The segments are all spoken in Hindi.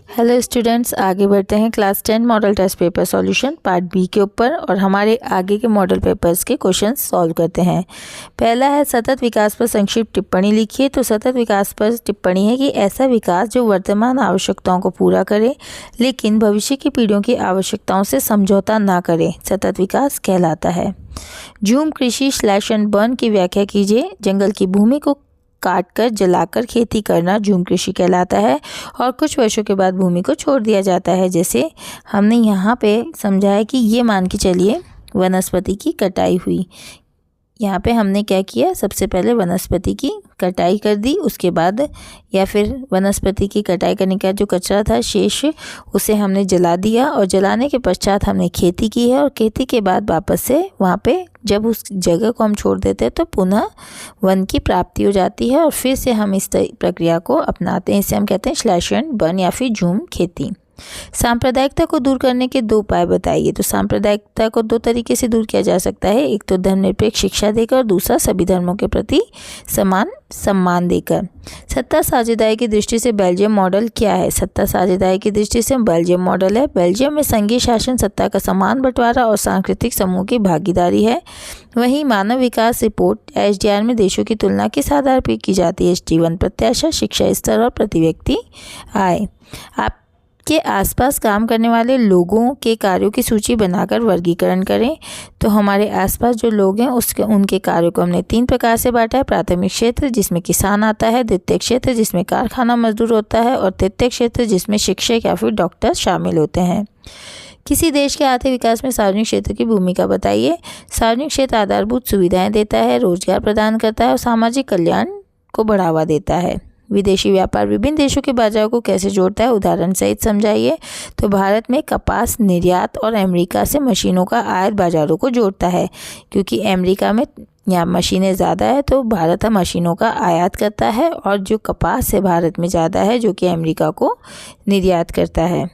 हेलो स्टूडेंट्स, आगे बढ़ते हैं class 10 model test paper solution part B के ऊपर और हमारे आगे के मॉडल पेपर्स के क्वेश्चंस सॉल्व करते हैं। पहला है सतत विकास पर संक्षिप्त टिप्पणी लिखिए। तो सतत विकास पर टिप्पणी है कि ऐसा विकास जो वर्तमान आवश्यकताओं को पूरा करे लेकिन भविष्य की पीढ़ियों की आवश्यकताओं से समझौता ना करे, सतत विकास कहलाता है। झूम कृषि स्लैश एंड बर्न की व्याख्या कीजिए। जंगल की भूमि को काटकर जलाकर खेती करना झूम कृषि कहलाता है और कुछ वर्षों के बाद भूमि को छोड़ दिया जाता है। जैसे हमने यहाँ पे समझा है कि ये मान के चलिए वनस्पति की कटाई हुई। यहाँ पे हमने क्या किया, सबसे पहले वनस्पति की कटाई कर दी, उसके बाद या फिर वनस्पति की कटाई करने का जो कचरा था शेष उसे हमने जला दिया और जलाने के पश्चात हमने खेती की है और खेती के बाद वापस से वहाँ पे जब उस जगह को हम छोड़ देते हैं तो पुनः वन की प्राप्ति हो जाती है और फिर से हम इस प्रक्रिया को अपनाते हैं। इसे हम कहते हैं स्लैश एंड बर्न या फिर झूम खेती। सांप्रदायिकता को दूर करने के 2 उपाय बताइए। तो सांप्रदायिकता को 2 तरीके से दूर किया जा सकता है, एक तो धर्मनिरपेक्ष शिक्षा देकर और दूसरा सभी धर्मों के प्रति समान सम्मान देकर। सत्ता साझेदारी की दृष्टि से बेल्जियम मॉडल क्या है? सत्ता साझेदारी की दृष्टि से बेल्जियम मॉडल है, बेल्जियम में संघीय शासन सत्ता का समान बंटवारा और सांस्कृतिक समूह की भागीदारी है। वहीं मानव विकास रिपोर्ट एसडीआर में देशों की तुलना किस आधार पर की जाती है? जीवन प्रत्याशा, शिक्षा स्तर और प्रति व्यक्ति आय। आप के आसपास काम करने वाले लोगों के कार्यों की सूची बनाकर वर्गीकरण करें। तो हमारे आसपास जो लोग हैं उनके कार्यों को हमने 3 प्रकार से बांटा है। प्राथमिक क्षेत्र जिसमें किसान आता है, द्वितीय क्षेत्र जिसमें कारखाना मजदूर होता है और तृतीय क्षेत्र जिसमें शिक्षक या फिर डॉक्टर शामिल होते हैं। किसी देश के आर्थिक विकास में सार्वजनिक क्षेत्र की भूमिका बताइए। सार्वजनिक क्षेत्र आधारभूत सुविधाएं देता है, रोजगार प्रदान करता है और सामाजिक कल्याण को बढ़ावा देता है। विदेशी व्यापार विभिन्न देशों के बाजारों को कैसे जोड़ता है, उदाहरण सहित समझाइए। तो भारत में कपास निर्यात और अमेरिका से मशीनों का आयात बाजारों को जोड़ता है, क्योंकि अमेरिका में यहाँ मशीनें ज़्यादा है तो भारत मशीनों का आयात करता है और जो कपास है भारत में ज़्यादा है जो कि अमेरिका को निर्यात करता है।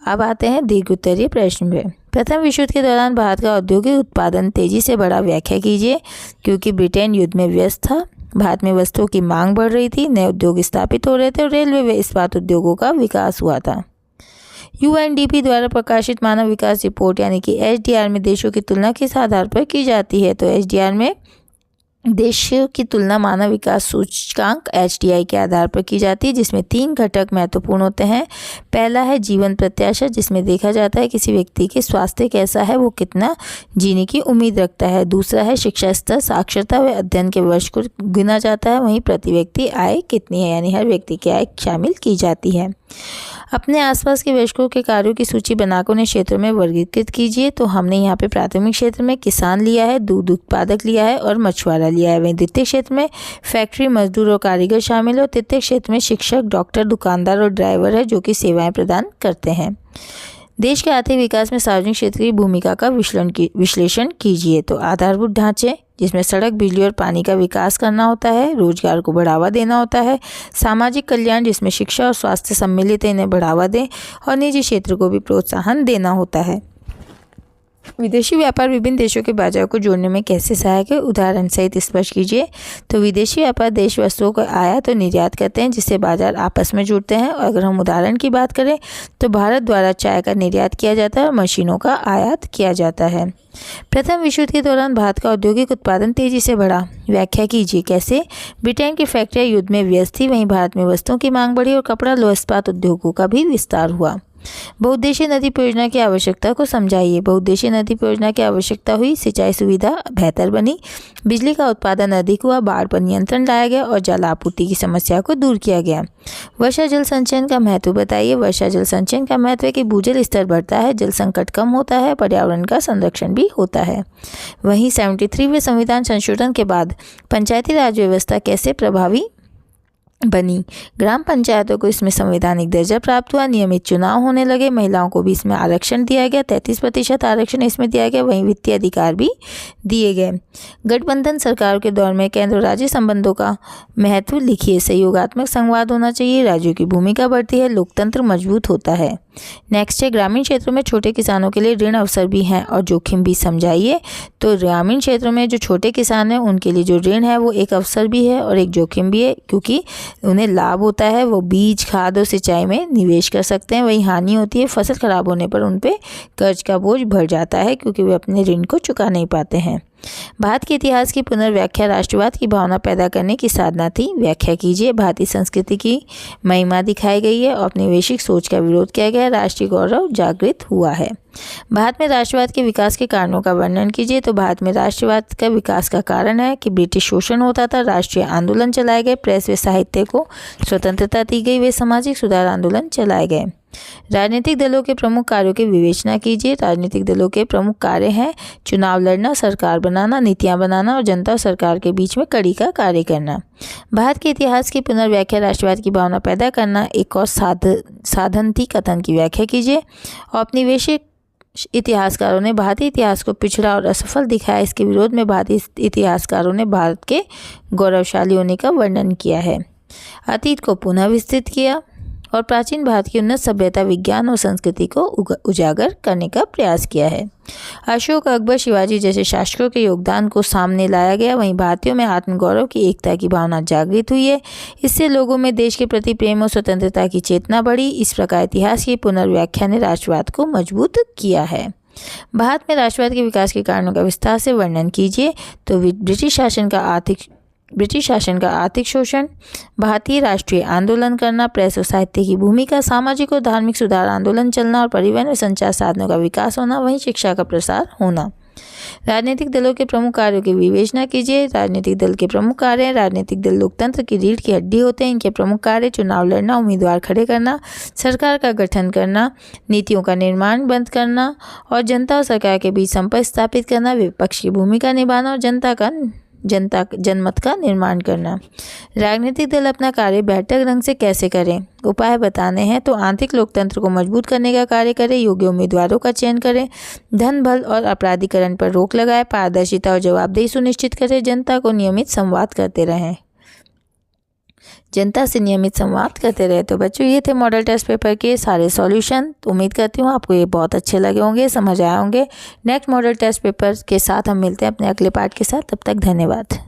अब आते हैं दीर्घ उत्तरीय प्रश्न में। प्रथम विश्व युद्ध के दौरान भारत का औद्योगिक उत्पादन तेजी से बढ़ा, व्याख्या कीजिए। क्योंकि ब्रिटेन युद्ध में व्यस्त था, भारत में वस्तुओं की मांग बढ़ रही थी, नए उद्योग स्थापित हो रहे थे और रेलवे व इस्पात उद्योगों का विकास हुआ था। यूएनडीपी द्वारा प्रकाशित मानव विकास रिपोर्ट यानी कि एसडीआर में देशों की तुलना किस आधार पर की जाती है? तो एसडीआर में देशों की तुलना मानव विकास सूचकांक एचडीआई के आधार पर की जाती है, जिसमें 3 घटक महत्वपूर्ण होते हैं। पहला है जीवन प्रत्याशा, जिसमें देखा जाता है किसी व्यक्ति के स्वास्थ्य कैसा है, वो कितना जीने की उम्मीद रखता है। दूसरा है शिक्षा स्तर, साक्षरता व अध्ययन के वर्ष को गिना जाता है। वहीं प्रति व्यक्ति आय कितनी है, यानी हर व्यक्ति की आय शामिल की जाती है। अपने आसपास के वयस्कों के कार्यों की सूची बनाकर उन्हें क्षेत्रों में वर्गीकृत कीजिए। तो हमने यहाँ पे प्राथमिक क्षेत्र में किसान लिया है, दूध उत्पादक लिया है और मछुआरा लिया है। वहीं द्वितीय क्षेत्र में फैक्ट्री मजदूर और कारीगर शामिल है और तृतीय क्षेत्र में शिक्षक, डॉक्टर, दुकानदार और ड्राइवर है जो कि सेवाएं प्रदान करते हैं। देश के आर्थिक विकास में सार्वजनिक क्षेत्र की भूमिका का विश्लेषण कीजिए। तो आधारभूत ढांचे जिसमें सड़क, बिजली और पानी का विकास करना होता है, रोजगार को बढ़ावा देना होता है, सामाजिक कल्याण जिसमें शिक्षा और स्वास्थ्य सम्मिलित है, इन्हें बढ़ावा दें और निजी क्षेत्र को भी प्रोत्साहन देना होता है। विदेशी व्यापार विभिन्न देशों के बाजारों को जोड़ने में कैसे सहायक है, उदाहरण सहित स्पष्ट कीजिए। तो विदेशी व्यापार देश वस्तुओं को आयात और निर्यात करते हैं जिससे बाजार आपस में जुड़ते हैं। और अगर हम उदाहरण की बात करें तो भारत द्वारा चाय का निर्यात किया जाता है और मशीनों का आयात किया जाता है। प्रथम विश्व युद्ध के दौरान भारत का औद्योगिक उत्पादन तेजी से बढ़ा, व्याख्या कीजिए। कैसे? ब्रिटेन की फैक्ट्रियां युद्ध में व्यस्त थी, वहीं भारत में वस्तुओं की मांग बढ़ी और कपड़ा, लौह इस्पात उद्योगों का भी विस्तार हुआ। बहुउद्देशीय नदी परियोजना की आवश्यकता को समझाइए। बहुउद्देशीय नदी परियोजना की आवश्यकता हुई, सिंचाई सुविधा बेहतर बनी, बिजली का उत्पादन अधिक हुआ, बाढ़ पर नियंत्रण लाया गया और जल आपूर्ति की समस्या को दूर किया गया। वर्षा जल संचयन का महत्व बताइए। वर्षा जल संचयन का महत्व है कि भूजल स्तर बढ़ता है, जल संकट कम होता है, पर्यावरण का संरक्षण भी होता है। वहीं 73वें संविधान संशोधन के बाद पंचायती राज व्यवस्था कैसे प्रभावी बनी? ग्राम पंचायतों को इसमें संवैधानिक दर्जा प्राप्त हुआ, नियमित चुनाव होने लगे, महिलाओं को भी इसमें आरक्षण दिया गया, 33% आरक्षण इसमें दिया गया, वहीं वित्तीय अधिकार भी दिए गए। गठबंधन सरकार के दौर में केंद्र और राज्य संबंधों का महत्व लिखिए। सहयोगात्मक संवाद होना चाहिए, राज्यों की भूमिका बढ़ती है, लोकतंत्र मजबूत होता है। नेक्स्ट है ग्रामीण क्षेत्रों में छोटे किसानों के लिए ऋण अवसर भी हैं और जोखिम भी समझाइए। तो ग्रामीण क्षेत्रों में जो छोटे किसान हैं उनके लिए जो ऋण है वो एक अवसर भी है और एक जोखिम भी है, क्योंकि उन्हें लाभ होता है, वो बीज, खाद और सिंचाई में निवेश कर सकते हैं। वहीं हानि होती है, फसल खराब होने पर उन पर कर्ज का बोझ बढ़ जाता है क्योंकि वे अपने ऋण को चुका नहीं पाते हैं। भारत के इतिहास की पुनर्व्याख्या राष्ट्रवाद की भावना पैदा करने की साधना थी। व्याख्या कीजिए। भारतीय संस्कृति की महिमा दिखाई गई है, औपनिवेशिक सोच का विरोध किया गया, राष्ट्रीय गौरव जागृत हुआ है। भारत में राष्ट्रवाद के विकास के कारणों का वर्णन कीजिए। तो भारत में राष्ट्रवाद का विकास का कारण है कि ब्रिटिश शोषण होता था, राष्ट्रीय आंदोलन चलाए गए, प्रेस व साहित्य को स्वतंत्रता दी गई, वे सामाजिक सुधार आंदोलन चलाए गए। राजनीतिक दलों के प्रमुख कार्यों की विवेचना कीजिए। राजनीतिक दलों के प्रमुख कार्य हैं चुनाव लड़ना, सरकार बनाना, नीतियां बनाना और जनता और सरकार के बीच में कड़ी का कार्य करना। भारत के इतिहास की पुनर्व्याख्या राष्ट्रवाद की भावना पैदा करना एक और साधन थी। कथन की व्याख्या कीजिए। औपनिवेशिक इतिहासकारों ने भारतीय इतिहास को पिछड़ा और असफल दिखाया। इसके विरोध में भारतीय इतिहासकारों ने भारत के गौरवशाली होने का वर्णन किया है, अतीत को पुनः विस्तृत किया और प्राचीन भारत की उन्नत सभ्यता, विज्ञान और संस्कृति को उजागर करने का प्रयास किया है। अशोक, अकबर, शिवाजी जैसे शासकों के योगदान को सामने लाया गया। वहीं भारतीयों में आत्मगौरव की, एकता की भावना जागृत हुई है। इससे लोगों में देश के प्रति प्रेम और स्वतंत्रता की चेतना बढ़ी। इस प्रकार इतिहास की पुनर्व्याख्या ने राष्ट्रवाद को मजबूत किया है। भारत में राष्ट्रवाद के विकास के कारणों का विस्तार से वर्णन कीजिए। तो ब्रिटिश शासन का आर्थिक शोषण, भारतीय राष्ट्रीय आंदोलन करना, प्रेस और साहित्य की भूमिका, सामाजिक और धार्मिक सुधार आंदोलन चलना और परिवहन व संचार साधनों का विकास होना, वहीं शिक्षा का प्रसार होना। राजनीतिक दलों के प्रमुख कार्यों की विवेचना कीजिए। राजनीतिक दल के प्रमुख कार्य हैं। राजनीतिक दल लोकतंत्र की रीढ़ की हड्डी होते हैं। इनके प्रमुख कार्य चुनाव लड़ना, उम्मीदवार खड़े करना, सरकार का गठन करना, नीतियों का निर्माण बंद करना और जनता और सरकार के बीच संपर्क स्थापित करना, विपक्ष की भूमिका निभाना और जनमत का निर्माण करना। राजनीतिक दल अपना कार्य बेहतर ढंग से कैसे करें, उपाय बताने हैं। तो आंतरिक लोकतंत्र को मजबूत करने का कार्य करें, योग्य उम्मीदवारों का चयन करें, धन बल और अपराधीकरण पर रोक लगाए, पारदर्शिता और जवाबदेही सुनिश्चित करें, जनता से नियमित संवाद करते रहे। तो बच्चों, ये थे मॉडल टेस्ट पेपर के सारे सॉल्यूशन। तो उम्मीद करती हूँ आपको ये बहुत अच्छे लगे होंगे, समझ आए होंगे। नेक्स्ट मॉडल टेस्ट पेपर के साथ हम मिलते हैं अपने अगले पार्ट के साथ। तब तक धन्यवाद।